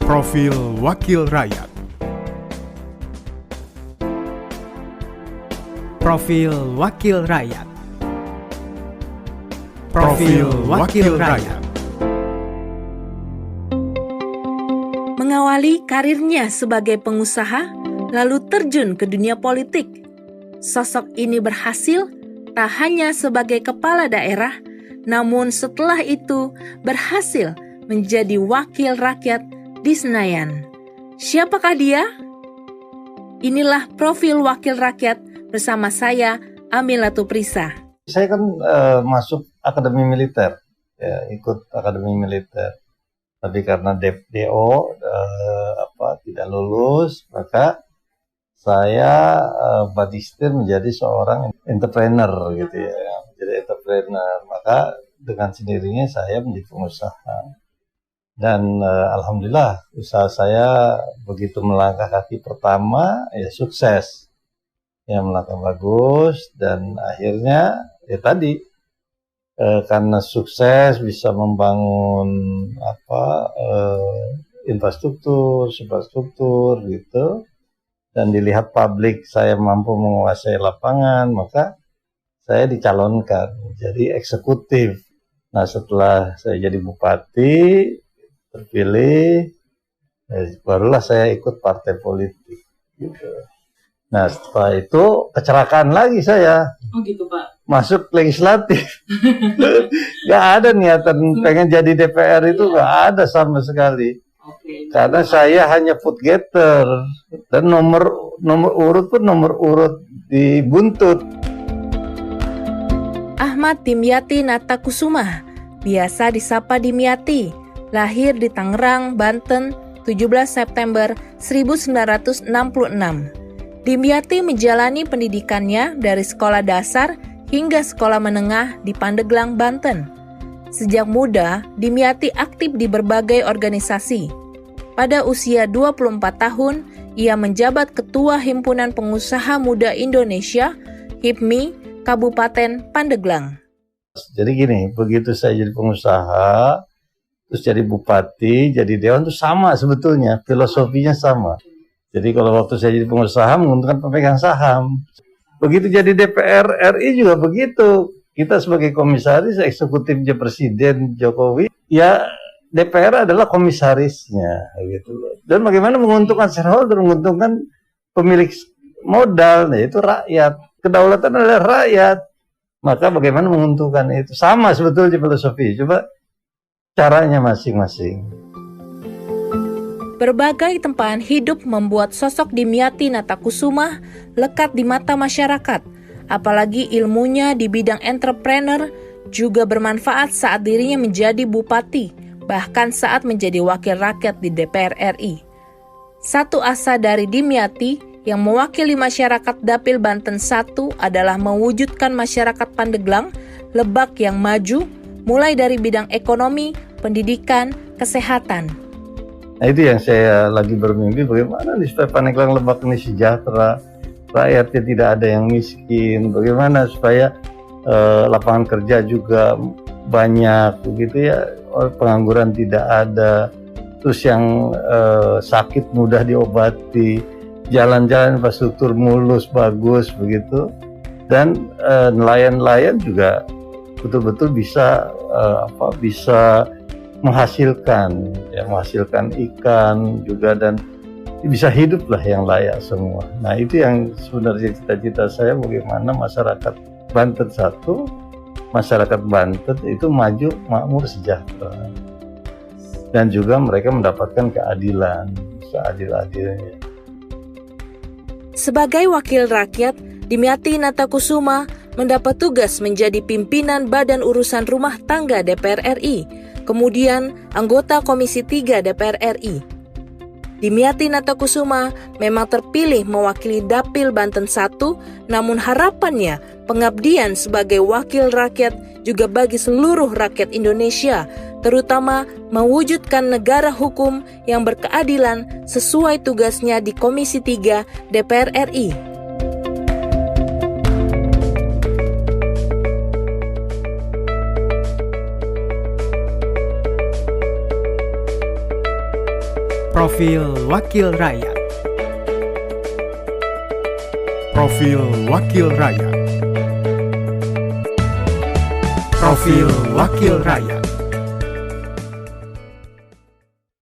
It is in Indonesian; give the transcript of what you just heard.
Profil Wakil Rakyat. Profil Wakil Rakyat. Profil Wakil Rakyat. Mengawali karirnya sebagai pengusaha, lalu terjun ke dunia politik. Sosok ini berhasil tak hanya sebagai kepala daerah, namun setelah itu berhasil menjadi wakil rakyat di Senayan. Siapakah dia? Inilah profil wakil rakyat bersama saya, Amilatu Prisa. Saya kan masuk akademi militer, ya, ikut akademi militer. Tapi karena DO tidak lulus, maka saya badistir menjadi seorang entrepreneur gitu ya, menjadi entrepreneur. Maka dengan sendirinya saya menjadi pengusaha. Dan alhamdulillah usaha saya begitu melangkah kaki pertama ya sukses, ya melangkah bagus dan akhirnya ya tadi karena sukses bisa membangun infrastruktur gitu dan dilihat publik saya mampu menguasai lapangan, maka saya dicalonkan jadi eksekutif. Nah setelah saya jadi bupati terpilih, barulah saya ikut partai politik gitu. Nah setelah itu kecelakaan lagi saya. Oh gitu Pak. Masuk legislatif. Gak ada niatan pengen jadi DPR itu, gak ada sama sekali. Karena saya hanya food getter dan nomor urut pun nomor urut di buntut. Ahmad Dimyati Natakusuma, biasa disapa Dimyati, lahir di Tangerang, Banten, 17 September 1966. Dimyati menjalani pendidikannya dari sekolah dasar hingga sekolah menengah di Pandeglang, Banten. Sejak muda, Dimyati aktif di berbagai organisasi. Pada usia 24 tahun, ia menjabat Ketua Himpunan Pengusaha Muda Indonesia, HIPMI, Kabupaten Pandeglang. Jadi gini, begitu saya jadi pengusaha, terus jadi bupati, jadi dewan itu sama sebetulnya, filosofinya sama. Jadi kalau waktu saya jadi pengusaha menguntungkan pemegang saham. Begitu jadi DPR RI juga begitu. Kita sebagai komisaris eksekutifnya Presiden Jokowi, ya DPR adalah komisarisnya gitu. Dan bagaimana menguntungkan shareholder, menguntungkan pemilik modal, yaitu rakyat. Kedaulatan adalah rakyat. Maka bagaimana menguntungkan itu? Sama sebetulnya filosofi. Coba caranya masing-masing. Berbagai tempahan hidup membuat sosok Dimyati Natakusuma lekat di mata masyarakat. Apalagi ilmunya di bidang entrepreneur juga bermanfaat saat dirinya menjadi bupati, bahkan saat menjadi wakil rakyat di DPR RI. Satu asa dari Dimyati yang mewakili masyarakat Dapil Banten 1 adalah mewujudkan masyarakat Pandeglang, Lebak yang maju, mulai dari bidang ekonomi, pendidikan, kesehatan. Nah itu yang saya lagi bermimpi, bagaimana supaya Pandeglang Lebak ini sejahtera, rakyatnya tidak ada yang miskin, bagaimana supaya lapangan kerja juga banyak, begitu ya, pengangguran tidak ada, terus yang sakit mudah diobati, jalan-jalan infrastruktur mulus, bagus, begitu, dan nelayan-nelayan juga betul-betul bisa menghasilkan ikan juga dan bisa hiduplah yang layak semua. Nah itu yang sebenarnya cita-cita saya, bagaimana masyarakat Banten 1, masyarakat Banten itu maju, makmur, sejahtera, dan juga mereka mendapatkan keadilan seadil-adilnya. Sebagai wakil rakyat, Dimyati Natakusuma mendapat tugas menjadi pimpinan Badan Urusan Rumah Tangga DPR RI, kemudian anggota Komisi 3 DPR RI. Dimyati Natakusuma memang terpilih mewakili Dapil Banten 1, namun harapannya pengabdian sebagai wakil rakyat juga bagi seluruh rakyat Indonesia, terutama mewujudkan negara hukum yang berkeadilan sesuai tugasnya di Komisi 3 DPR RI. Profil Wakil Rakyat. Profil Wakil Rakyat. Profil Wakil Rakyat.